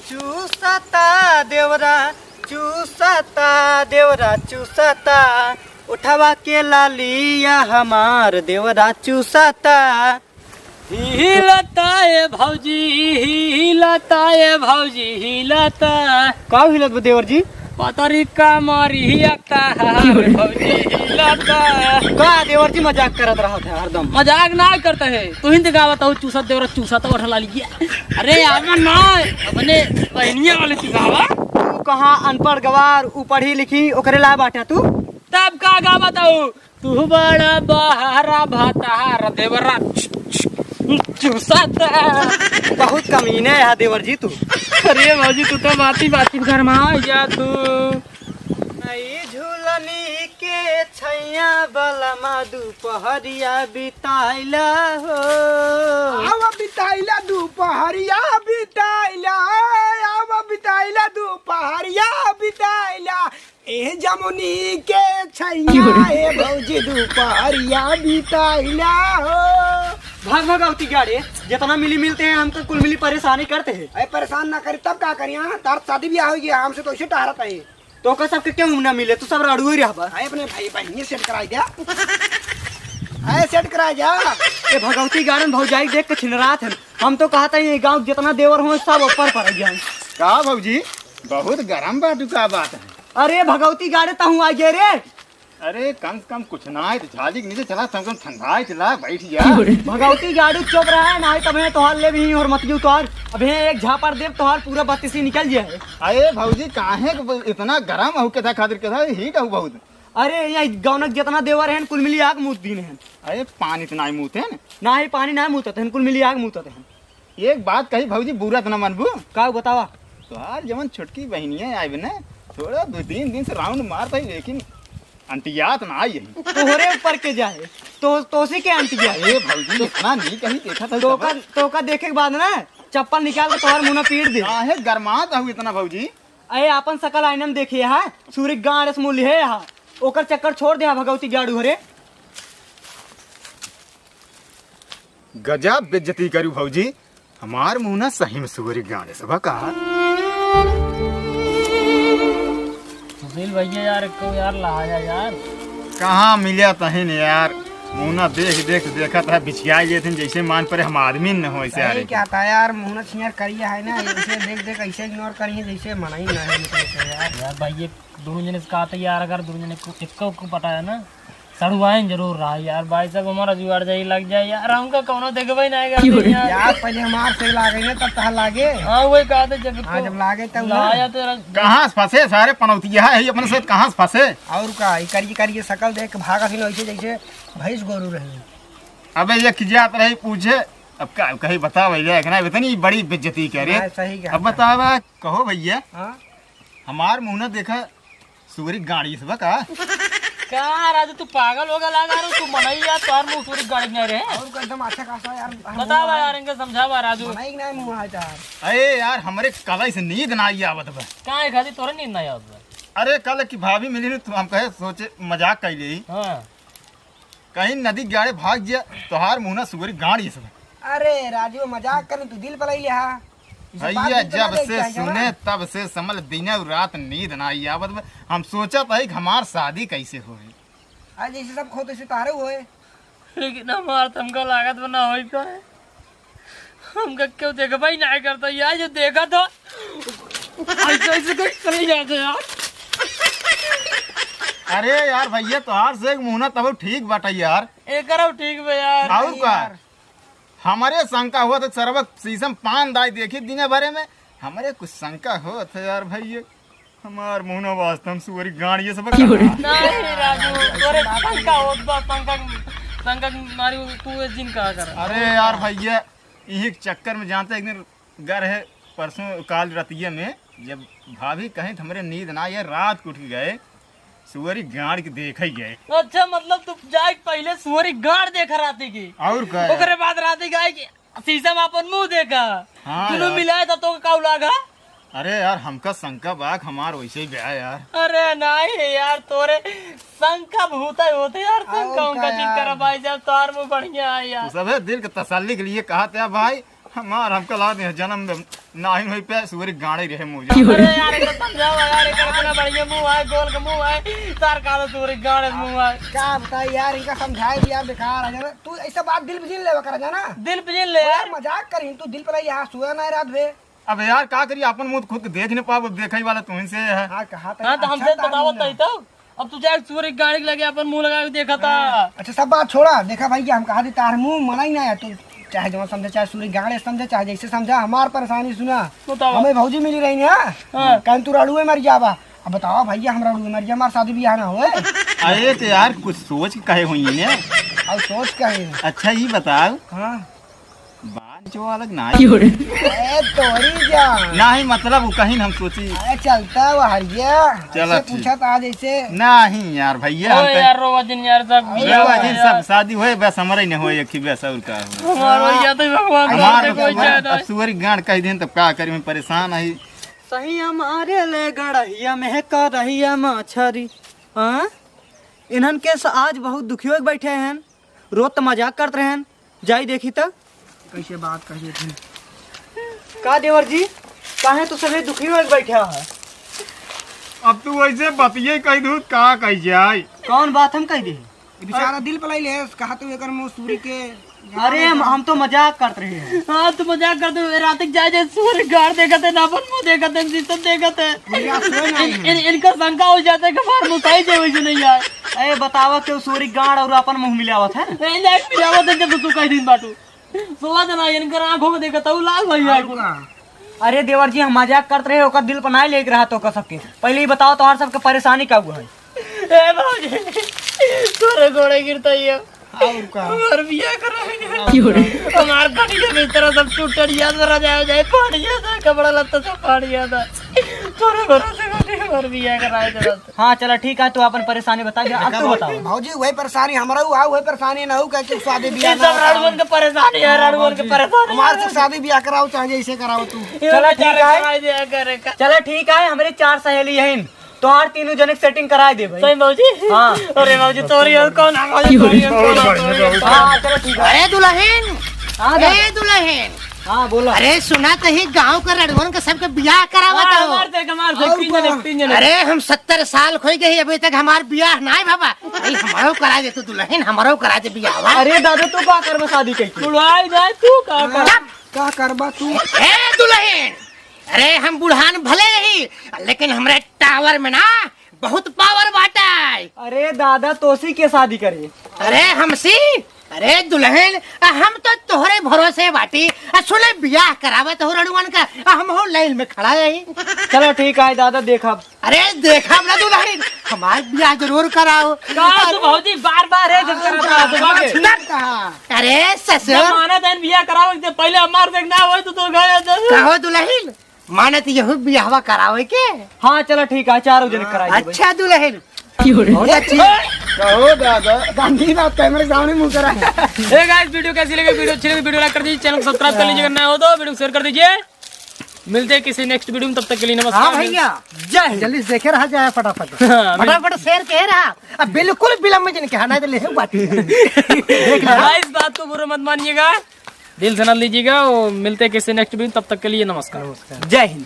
चूसता देवरा चूसता उठावा के लालिया हमार देवरा चूसता। हिलता है भौजी हिलता है भौजी हिलता। का हिलत बा देवर जी? पतरी का मारी आता है भौजी हिलता। का देवर जी मजाक करत रहा था हरदम? मजाक ना करते है तू हिंद गावत हो चूसत देवरा चूसत उठला लिया। अरे आवन ना अपने बहनिया वाले चुगावा। तू कहाँ अनपढ़ गवार ऊ पढ़ी लिखी ओकरे ला बाटा तू? तब का गावत हो तू बड़ा बहारा भातार देवरा चूसता। बहुत कमीने है देवर जी तू। अरे भौजी तू तो बाती बाती घर में आ जा तू। नई झूलनी के छैया बलमा दुपहरिया बिताइला हो। आवा बिताइला दुपहरिया बिताइला आवा बिताइला दुपहरिया बिताइला ए जमुनी के छैया ए भौजी दुपहरिया बिताइला हो। भाग भगावती गाड़ी जितना मिली मिलते हैं हमको कुल मिली परेशानी करते हैं। अरे परेशान ना करी तब का करिया तार शादी भी होगी हमसे तो इसे टहरत है। तो का सबके क्यों ना मिले तू सब राड़ू ही रहा। अरे अपने भाई बहनी सेट कराई दिया अरे सेट कराई जा। ये भगवती गार्डन भौजाई देख के छिनरात है। हम तो कहता है गांव जितना देवर हो सब ऊपर पड़ गया। का भौजी बहुत गरम बाटू का बात है। अरे भगवती गाड़े तहु आ गए रे। अरे कम से कम कुछ ना है तो झाली के नीचे चला कम ठंडा चला बैठ जा। भगवती गाड़ू चुप रहा है ना तब तोहार ले भी और मत जू तोहार अभी एक झापर देव तोहार पूरा बत्तीसी निकल जाए। अरे भौजी काहे इतना गरम हो के था खातिर के था हीट हो बहुत। अरे यहाँ गाँव जितना देवर है कुल मिली आग मुँह दिन है। अरे पानी इतना ही मुँहते हैं ना ही पानी ना मुँहते हैं कुल मिली आग मुँहते हैं। एक बात कही भौजी बुरा तो न मनबू का बतावा? तोहार जवन छोटकी बहनिया आई बने थोड़ा 2-3 दिन से राउंड मारता ही लेकिन अंटियात ना आई यही तोहरे ऊपर के जाए तो से के अंटिया। अरे भौजी इतना नहीं कहीं देखा था तो का देखे के बाद ना चप्पल निकाल के तोहर मुँह पीट दे। काहे गरमात हूँ इतना भौजी? अरे अपन सकल आइनम देखिए है सूर्य गाड़ मूल्य है यहाँ ओकर चक्कर छोड़ दे भगवती गाड़ू हरे। गजब बेइज्जती करू भौजी हमार मुँह ना सही में सूरी गाड़े सब कहा। सुशील भैया यार को यार लाया यार कहाँ मिला तहिन यार मुना देखा था बिछिया ये थे जैसे मान पर हम आदमी न हो ऐसे अरे क्या था यार मुंह छियार करिए है ना ऐसे देख ऐसे इग्नोर करिए जैसे मना ही ना है यार। यार भाई ये दोनों जने से कहा यार अगर दोनों जने को इक्का को पता है ना सड़ुआइन जरूर रहा यार भाई साहब हमारा जुआड़ जाई लग जाए यार हमका कोनो देखबे ना यार पहले हमार से लागे ना तब तह लागे। हां वही कहा था जब लागे तब लाया तो कहां से फंसे सारे पनौतिया है अपने से कहां से फंसे और का करिए शकल देख के भागा थी ऐसे जैसे भैंस गोरू रहे। अबे ये खिजात रही पूछे अब का कहीं बता भैया ना इतनी बड़ी बेइज्जती कह रहे। सही अब बतावा कहो भैया हां हमार मुंह ना देखा सूरी गाड़ी सब का क्या राजू तू पागल होगा लगा रहा तू मनाई यार तोर मुंह सूरी गाड़ी नहीं रहे और एकदम अच्छा खासा यार बतावा यार इनके समझावा राजू मनाई ना मुंह आता। अरे यार हमारे कल से नींद ना आई आवत बा। काहे खाती तोरे नींद नहीं आवत? अरे कल की भाभी मिली तो हम कहे सोचे मजाक कर ली हां कहीं नदी गाड़े भाग गया तोहार मुंह ना सूरी गाड़ी सब। अरे राजू मजाक कर तू दिल पर ले लिया भैया जब से सुने तब से समझ दिन और रात नींद ना आई आवत। हम सोचा था कि हमार शादी कैसे हो आज जैसे सब खोते से तारे हुए लेकिन हमार तुमका लागत बना होई का हमका क्यों देखबा ही नहीं करता यार जो देखा तो ऐसे कोई चले जाते यार। अरे यार भैया तोहार से मुंह ना तब ठीक बाटा यार एक करो ठीक बे यार और का हमारे शंका हुआ तो सरबक शीशम पान दाई देखी दिन भरे में हमारे कुछ शंका हो था यार भैया हमार मुंह ना वास्तव में सुअरी गाड़ी सब नहीं राजू तोरे पंखा होत बा पंखा मारी तू एक दिन कहा कर। अरे यार भैया यही चक्कर में जानते एक दिन घर है परसों काल रतिया में जब भाभी कहें तो हमारे नींद ना ये रात को उठ गए सुअरी गाड़ के देख ही गए। अच्छा मतलब तू जाए पहले सुअरी गाड़ देखा राती की और का ओकरे बाद राती गाय की शीशा में अपन मुंह देखा हाँ दोनों यार। मिलाए तब तो का लागा। अरे यार हमका शंका बाग हमार वैसे ही गया यार। अरे नहीं यार तोरे शंका भूता होते यार शंका उनका चित कर भाई जब तोर मुंह बढ़िया है यार। सब है दिल के तसल्ली के लिए कहा था भाई हमार हमका ला दे जन्म में नाही होई पे सुअरी गाड़ी रहे मुझे। अरे यार इतना समझाओ यार, इतना इतना बढ़िया मुंह है, गोल का मुंह है, तार का तो सूरी गाड़े मुंह है। क्या बताई यार, इनका समझाए भी यार बेकार है जाना। तू ऐसा बात दिल पे लेवा कर जाना, दिल पे ले यार। मजाक करी तू, दिल पे यहाँ सुआ ना रात भे। अब यार का करिए, अपन मुंह खुद के देख नहीं पाओ, देखई वाला तुम से है। हाँ कहा था। हाँ तो हमसे बताओ तो अब तू जाए सूरी गाड़ी लगे अपन मुंह लगा के देखा था। अच्छा सब बात छोड़ा, देखा भाई कि हम कहा थे तार मुंह मना ही ना है। तू चाहे जो समझे, चाहे सूर्य गाड़े समझे, चाहे जैसे समझा, हमार परेशानी सुना। हमें भौजी मिली रही है, कहीं तू रड़ुए मर जावा। अब बताओ भैया, हम रड़ुए मर जा, हमारे शादी ब्याह ना हुए। अरे तो यार कुछ सोच के कहे हुई ने। अब सोच कहे। अच्छा ये बताओ, हाँ बात जो अलग ना तोरी जान नहीं, मतलब वो कहीं हम सोची अरे चलता वो हरिया। चलो ऐसे ठीक। पूछा था जैसे नहीं यार भैया, ओ यार रोवा दिन यार सब सब शादी हुए बस हमारे नहीं हुए, एक ही बस और का हुआ। हमारा या तो भगवान हमार का कोई चाहे ना। अब सुअरी गांड कह दें तब का करी, मैं परेशान है। सही हमारे ले गड़हिया में कर रहिया मछरी। हाँ इन्हन के आज बहुत दुखी हो बैठे हैं, रोज तो मजाक करते हैं। जाई देखी तो कैसे बात कही थी। का देवर जी, काहे तो सभी दुखी हो बैठा है। अब तू ऐसे बतिये कह दू का कह जाए। कौन बात हम कह दी? बेचारा दिल पे ले कहा तू एकर मुंह सूरी के। अरे हम तो मजाक करते रहे हैं। हाँ तू मजाक करते हुए रात तक जाए सूर्य गाड़ देखते हैं, नापन मुंह देखते हैं, शीशम देखते हैं। इनका शंका हो जाता है कि हमार मुंह सही से वैसे नहीं आए। अरे बतावा के सूरी गाड़ और अपन मुंह मिलावत है। मिलावत है जब तू कह दिन बाटू सोवा देना, इनकर आंखों में देखता हूँ लाल भैया को। अरे देवर जी, हम मजाक करते रहे, ओकर दिल पर नहीं लेके रहा तो कर सबके। पहले ही बताओ तुम्हारे सबके परेशानी का हुआ है। ए बाबूजी तोरे घोड़े गिरता ही है। और का हमार बिया कराएंगे, हमार कटिया में तरह सब टूट जाए जाए पानी आता, कपड़ा लत्ता सब पानी आता। तोरे भरोसे हमार बिया कराए दे बस। हाँ चलो ठीक है, तू अपन परेशानी बता। अब तू बताओ। भौजी वही परेशानी हमारा हुआ, वही परेशानी ना हो कैसे शादी ये ब्याह सब रणवन के परेशानी है, रणवन के परेशानी हमारे से शादी ब्याह कराओ, चाहे जैसे कराओ तू। चलो ठीक है, कराए दिया करेगा। चलो ठीक है। हमारे 4 सहेली हैं, तो हर तीनों जने सेटिंग कराए दे भाई। सही बाबूजी। हाँ अरे बाबूजी तोरी और कौन आ गया? तोरी और कौन आ गया? हाँ चलो ठीक है। अरे दुल्हन, हाँ अरे दुल्हन, हाँ बोलो। अरे सुना तो ही गांव का रड़वन का सबके ब्याह करावत हो। मार दे तीन जने। अरे हम 70 साल खोई गए, अभी तक हमार ब्याह नहीं बाबा। अरे हमारो करा दे तू दुल्हन, हमारो करा दे ब्याह। अरे दादा तू का कर शादी कही? बुढ़ाई जाए तू का कर। क्या करबा तू? ए दुल्हन, अरे हम बुढ़ान भले रही, लेकिन हमरे टावर में ना बहुत पावर बाटा है। अरे दादा तोसी के शादी करे। अरे हमसी, अरे दुल्हन हम तो तोहरे भरोसे बाटी। सुने ब्याह करावत हो रड़ुअन का, हम हो लाइन में खड़ा है। चलो ठीक है दादा, देखा। अरे देखा ना दुल्हन, हमार ब्याह जरूर कराओ। का तू बाबूजी बार-बार है जब करता है। अरे ससुर माना देन बिया कराओ, इससे पहले हमार देख ना होए तो गए। कहो दुल्हन, मानत यहू ब्याहवा करावे के। हाँ चलो ठीक है, 4 जने कराए दे भाई। अच्छा दुल्हन, बहुत अच्छी कहो दादा, गांधी बात कैमरे के सामने मुंह करा। हे गाइस, वीडियो कैसी लगी? वीडियो अच्छी लगी वीडियो लाइक कर दीजिए, चैनल को सब्सक्राइब कर लीजिए, नया हो तो वीडियो शेयर कर दीजिए। मिलते हैं किसी नेक्स्ट वीडियो में, तब तक के लिए नमस्कार। हाँ भैया, जय हिंद। जल्दी से देखे रहा जाए फटाफट फटाफट शेयर कह रहा। अब बिल्कुल विलम्ब में जिनके हना ले बाटी देख ले। इस बात को बुरा मत मानिएगा, दिल से न लीजिएगा। और मिलते हैं किसी नेक्स्ट वीडियो, तब तक के लिए नमस्कार। जय हिंद।